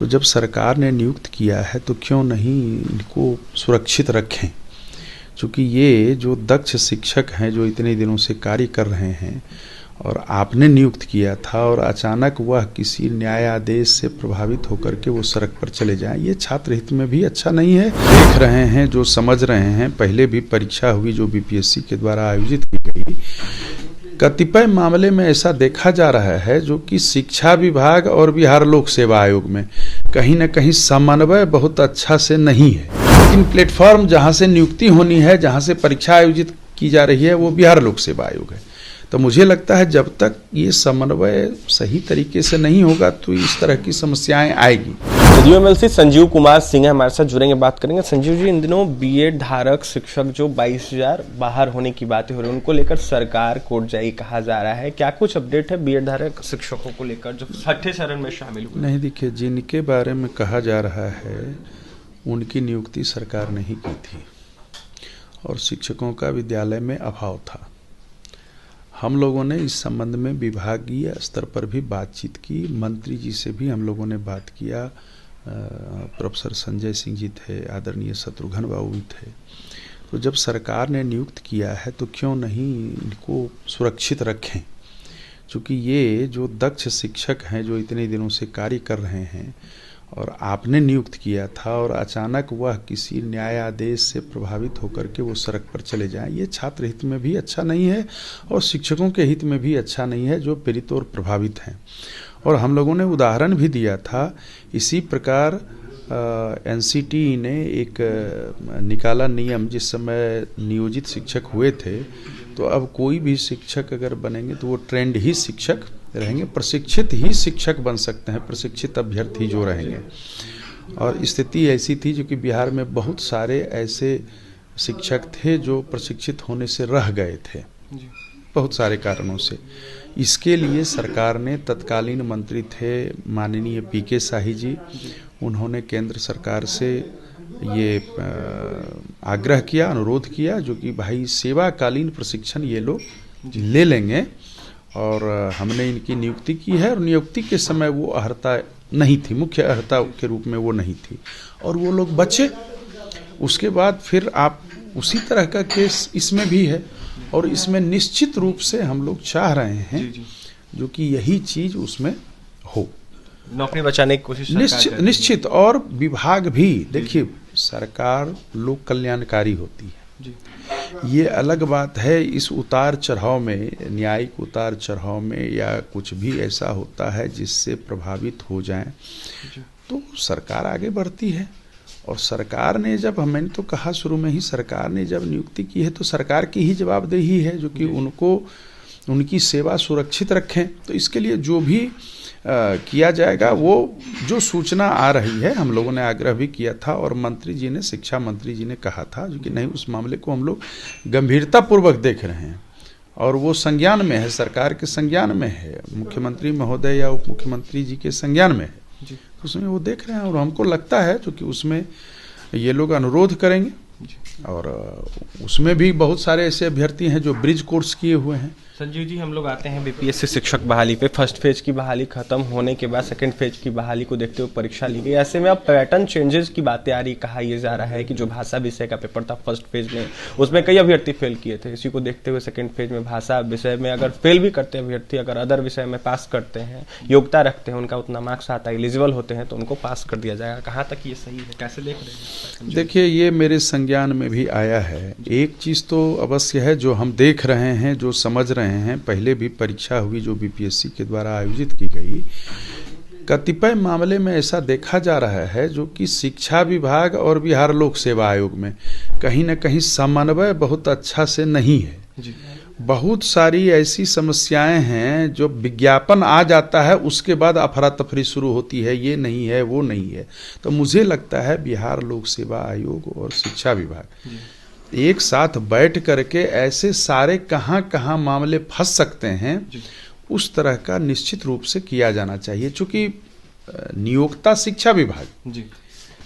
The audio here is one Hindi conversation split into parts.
तो जब सरकार ने नियुक्त किया है तो क्यों नहीं इनको सुरक्षित रखें, क्योंकि ये जो दक्ष शिक्षक हैं जो इतने दिनों से कार्य कर रहे हैं और आपने नियुक्त किया था और अचानक वह किसी न्याय आदेश से प्रभावित होकर के वो सड़क पर चले जाएं, ये छात्र हित में भी अच्छा नहीं है। देख रहे हैं, जो समझ रहे हैं, पहले भी परीक्षा हुई जो बीपीएससी के द्वारा आयोजित की गई, कतिपय मामले में ऐसा देखा जा रहा है जो कि शिक्षा विभाग और बिहार लोक सेवा आयोग में कहीं न कहीं समन्वय बहुत अच्छा से नहीं है। लेकिन प्लेटफॉर्म जहां से नियुक्ति होनी है, जहां से परीक्षा आयोजित की जा रही है, वो बिहार लोक सेवा आयोग है। तो मुझे लगता है जब तक ये समन्वय सही तरीके से नहीं होगा तो इस तरह की समस्याएं आएगी। यूएमएलसी संजीव कुमार सिंह हमारे साथ जुड़ेंगे, बात करेंगे। संजीव जी, इन दिनों बीएड धारक शिक्षक जो 22,000 बाहर होने की बातें हो रही है, उनको लेकर सरकार कोर्ट जाएगी कहा जा रहा है। क्या कुछ अपडेट है बीएड धारक शिक्षकों को लेकर जो छठे चरण में शामिल हुए? नहीं, देखिए, जिनके बारे में कहा जा रहा है उनकी नियुक्ति सरकार नहीं की थी और शिक्षकों का विद्यालय में अभाव था। हम लोगों ने इस संबंध में विभागीय स्तर पर भी बातचीत की, मंत्री जी से भी हम लोगों ने बात किया, प्रोफेसर संजय सिंह जी थे, आदरणीय शत्रुघ्न बाबू भी थे। तो जब सरकार ने नियुक्त किया है तो क्यों नहीं इनको सुरक्षित रखें, क्योंकि ये जो दक्ष शिक्षक हैं जो इतने दिनों से कार्य कर रहे हैं और आपने नियुक्त किया था और अचानक वह किसी न्याय आदेश से प्रभावित होकर के वो सड़क पर चले जाएं, ये छात्र हित में भी अच्छा नहीं है और शिक्षकों के हित में भी अच्छा नहीं है जो पीड़ित और प्रभावित हैं। और हम लोगों ने उदाहरण भी दिया था, इसी प्रकार एनसीटी ने एक निकाला नियम, जिस समय नियोजित शिक्षक हुए थे तो अब कोई भी शिक्षक अगर बनेंगे तो वो ट्रेंड ही शिक्षक रहेंगे, प्रशिक्षित ही शिक्षक बन सकते हैं, प्रशिक्षित अभ्यर्थी जो रहेंगे। और स्थिति ऐसी थी जो कि बिहार में बहुत सारे ऐसे शिक्षक थे जो प्रशिक्षित होने से रह गए थे बहुत सारे कारणों से। इसके लिए सरकार ने, तत्कालीन मंत्री थे माननीय पीके शाही जी, उन्होंने केंद्र सरकार से ये आग्रह किया, अनुरोध किया जो कि भाई सेवाकालीन प्रशिक्षण ये लोग ले लेंगे। और हमने इनकी नियुक्ति की है और नियुक्ति के समय वो अर्हता नहीं थी, मुख्य अर्हता के रूप में वो नहीं थी और वो लोग बचे। उसके बाद फिर आप उसी तरह का केस इसमें भी है और इसमें निश्चित रूप से हम लोग चाह रहे हैं जो कि यही चीज उसमें हो, नौकरी बचाने की कोशिश निश्चित। और विभाग भी, देखिए, सरकार लोक कल्याणकारी होती है, ये अलग बात है। इस उतार चढ़ाव में, न्यायिक उतार चढ़ाव में या कुछ भी ऐसा होता है जिससे प्रभावित हो जाएं तो सरकार आगे बढ़ती है। और सरकार ने जब, मैंने तो कहा शुरू में ही, सरकार ने जब नियुक्ति की है तो सरकार की ही जवाबदेही है जो कि उनको उनकी सेवा सुरक्षित रखें। तो इसके लिए जो भी किया जाएगा, वो जो सूचना आ रही है, हम लोगों ने आग्रह भी किया था और मंत्री जी ने, शिक्षा मंत्री जी ने कहा था जो कि नहीं, उस मामले को हम लोग गंभीरता पूर्वक देख रहे हैं और वो संज्ञान में है, सरकार के संज्ञान में है, मुख्यमंत्री महोदय या उप मुख्यमंत्री जी के संज्ञान में है। तो उसमें वो देख रहे हैं और हमको लगता है जो कि उसमें ये लोग अनुरोध करेंगे और उसमें भी बहुत सारे ऐसे अभ्यर्थी हैं जो ब्रिज कोर्स किए हुए हैं। संजीव जी, हम लोग आते हैं बीपीएससी शिक्षक बहाली पे। फर्स्ट फेज की बहाली खत्म होने के बाद सेकंड फेज की बहाली को देखते हुए परीक्षा ली गई। ऐसे में अब पैटर्न चेंजेस की बातें आ रही, कहा यह जा रहा है कि जो भाषा विषय का पेपर था फर्स्ट फेज में, उसमें कई अभ्यर्थी फेल किए थे। इसी को देखते हुए सेकंड फेज में भाषा विषय में अगर फेल भी करते हैं अभ्यर्थी, अगर अदर विषय में पास करते हैं, योग्यता रखते हैं, उनका उतना मार्क्स आता है, एलिजिबल होते हैं, तो उनको पास कर दिया जाएगा। कहाँ तक ये सही है, कैसे देख रहे हैं? देखिए, ये मेरे संज्ञान में भी आया है। एक चीज़ तो अवश्य है जो हम देख रहे हैं, जो समझ रहे हैं, पहले भी परीक्षा हुई जो बीपीएससी के द्वारा आयोजित की गई, कतिपय मामले में ऐसा देखा जा रहा है जो कि शिक्षा विभाग और बिहार लोक सेवा आयोग में कहीं न कहीं समन्वय बहुत अच्छा से नहीं है। बहुत सारी ऐसी समस्याएं हैं जो विज्ञापन आ जाता है, उसके बाद अफरा तफरी शुरू होती है, ये नहीं है, वो नहीं है। तो मुझे लगता है बिहार लोक सेवा आयोग और शिक्षा विभाग एक साथ बैठ करके ऐसे सारे कहाँ मामले फंस सकते हैं, उस तरह का निश्चित रूप से किया जाना चाहिए। चूंकि नियोक्ता शिक्षा विभाग,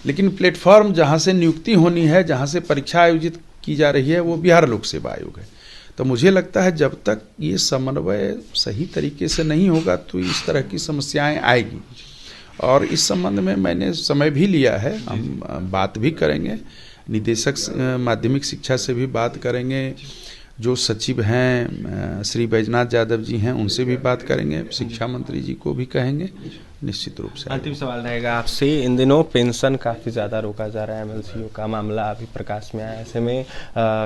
लेकिन प्लेटफॉर्म जहाँ से नियुक्ति होनी है, जहाँ से परीक्षा आयोजित की जा रही है, वो बिहार लोक सेवा आयोग है। तो मुझे लगता है जब तक ये समन्वय सही तरीके से नहीं होगा तो इस तरह की समस्याएं आएगी। और इस संबंध में मैंने समय भी लिया है, हम बात भी करेंगे, निदेशक माध्यमिक शिक्षा से भी बात करेंगे, जो सचिव हैं श्री बैजनाथ यादव जी हैं उनसे भी बात करेंगे, शिक्षा मंत्री जी को भी कहेंगे निश्चित रूप से। अंतिम सवाल रहेगा आपसे, इन दिनों पेंशन काफ़ी ज़्यादा रोका जा रहा है, एमएलसीओ का मामला अभी प्रकाश में आया, ऐसे में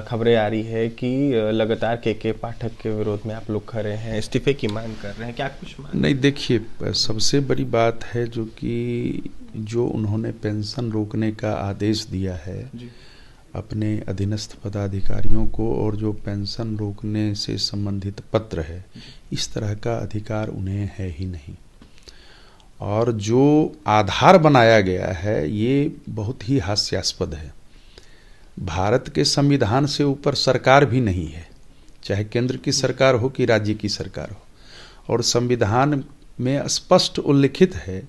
खबरें आ रही है कि लगातार के पाठक के विरोध में आप लोग खड़े हैं, इस्तीफे की मांग कर रहे हैं, क्या कुछ मांग? नहीं, देखिए सबसे बड़ी बात है जो उन्होंने पेंशन रोकने का आदेश दिया है अपने अधीनस्थ पदाधिकारियों को, और जो पेंशन रोकने से संबंधित पत्र है, इस तरह का अधिकार उन्हें है ही नहीं। और जो आधार बनाया गया है ये बहुत ही हास्यास्पद है। भारत के संविधान से ऊपर सरकार भी नहीं है, चाहे केंद्र की सरकार हो कि राज्य की सरकार हो, और संविधान में स्पष्ट उल्लिखित है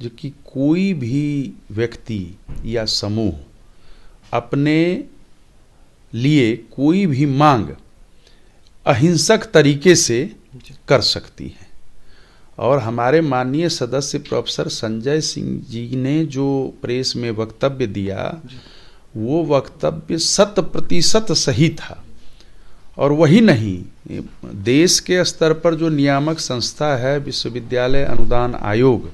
जो कि कोई भी व्यक्ति या समूह अपने लिए कोई भी मांग अहिंसक तरीके से कर सकती है। और हमारे माननीय सदस्य प्रोफेसर संजय सिंह जी ने जो प्रेस में वक्तव्य दिया वो वक्तव्य 100% सही था। और वही नहीं, देश के स्तर पर जो नियामक संस्था है विश्वविद्यालय अनुदान आयोग,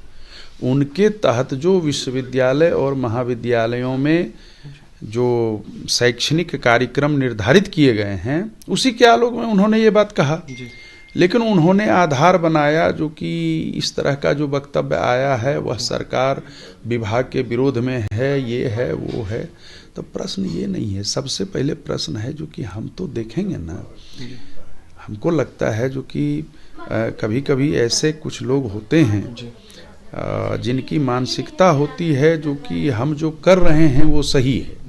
उनके तहत जो विश्वविद्यालय और महाविद्यालयों में जो शैक्षणिक कार्यक्रम निर्धारित किए गए हैं उसी के आलोक में उन्होंने ये बात कहा। लेकिन उन्होंने आधार बनाया जो कि इस तरह का जो वक्तव्य आया है वह सरकार विभाग के विरोध में है, ये है वो है। तो प्रश्न ये नहीं है, सबसे पहले प्रश्न है जो कि हम तो देखेंगे ना। हमको लगता है जो कि कभी कभी ऐसे कुछ लोग होते हैं जिनकी मानसिकता होती है जो कि हम जो कर रहे हैं वो सही है।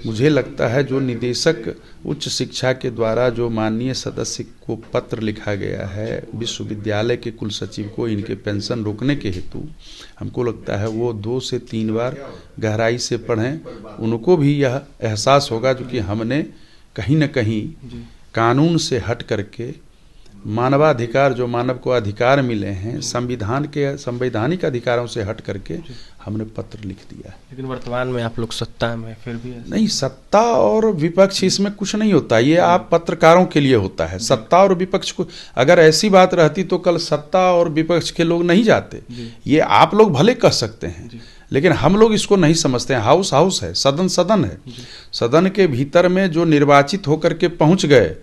मुझे लगता है जो निदेशक उच्च शिक्षा के द्वारा जो माननीय सदस्य को पत्र लिखा गया है विश्वविद्यालय के कुल सचिव को इनके पेंशन रोकने के हेतु, हमको लगता है वो 2 से 3 बार गहराई से पढ़ें। उनको भी यह एहसास होगा जो कि हमने कहीं न कहीं कानून से हट करके मानवाधिकार, जो मानव को अधिकार मिले हैं संविधान के संवैधानिक अधिकारों से हट करके हमने पत्र लिख दिया है। लेकिन वर्तमान में आप लोग सत्ता में, फिर भी नहीं, सत्ता और विपक्ष इसमें कुछ नहीं होता, ये आप पत्रकारों के लिए होता है। सत्ता और विपक्ष को अगर ऐसी बात रहती तो कल सत्ता और विपक्ष के लोग नहीं जाते। ये आप लोग भले कह सकते हैं लेकिन हम लोग इसको नहीं समझते हैं। हाउस हाउस है, सदन सदन है। सदन के भीतर में जो निर्वाचित होकर के पहुंच गए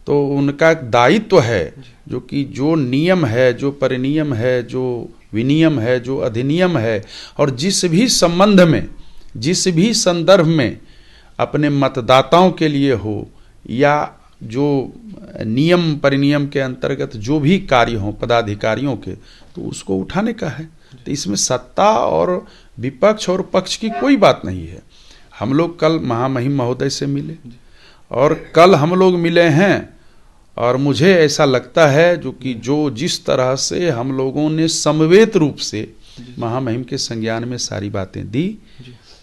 तो उनका दायित्व है जो कि जो नियम है, जो परिनियम है, जो विनियम है, जो अधिनियम है, और जिस भी संबंध में, जिस भी संदर्भ में अपने मतदाताओं के लिए हो या जो नियम परिनियम के अंतर्गत जो भी कार्य हो पदाधिकारियों के, तो उसको उठाने का है। तो इसमें सत्ता और विपक्ष और पक्ष की कोई बात नहीं है। हम लोग कल महामहिम महोदय से मिले और कल हम लोग मिले हैं, और मुझे ऐसा लगता है जो कि जिस तरह से हम लोगों ने समवेत रूप से महामहिम के संज्ञान में सारी बातें दी,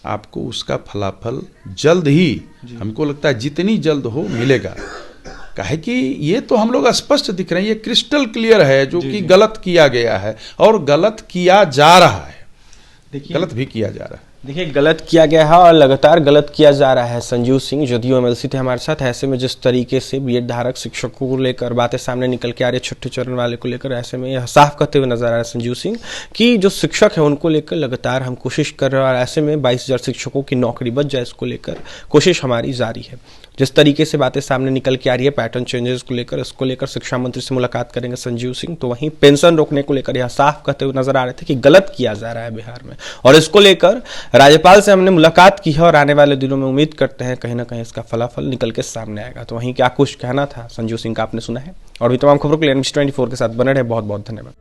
आपको उसका फलाफल जल्द ही, हमको लगता है जितनी जल्द हो मिलेगा। काहे कि ये तो हम लोग स्पष्ट दिख रहे हैं, ये क्रिस्टल क्लियर है जो कि गलत किया गया है और गलत किया जा रहा है। गलत भी किया जा रहा है। देखिए, गलत किया गया है और लगातार गलत किया जा रहा है। संजीव सिंह जदयू एमएलसी थे हमारे साथ। ऐसे में जिस तरीके से बीएड धारक शिक्षकों को लेकर बातें सामने निकल के आ रही है, छठे चरण वाले को लेकर, ऐसे में यह साफ कहते हुए नजर आ रहा है संजीव सिंह कि जो शिक्षक है उनको लेकर लगातार हम कोशिश कर रहे हैं, और ऐसे में 22,000 शिक्षकों की नौकरी बच जाए इसको लेकर कोशिश हमारी जारी है। जिस तरीके से बातें सामने निकल के आ रही है पैटर्न चेंजेस को लेकर, इसको लेकर शिक्षा मंत्री से मुलाकात करेंगे संजीव सिंह। तो वहीं पेंशन रोकने को लेकर यह साफ कहते हुए नजर आ रहे थे कि गलत किया जा रहा है बिहार में, और इसको लेकर राज्यपाल से हमने मुलाकात की है और आने वाले दिनों में उम्मीद करते हैं कहीं ना कहीं इसका फलाफल निकल के सामने आएगा। तो वहीं क्या कुछ कहना था संजीव सिंह का आपने सुना है, और भी तमाम खबरों के लिए NBC 24 के साथ बने रहे। बहुत बहुत धन्यवाद।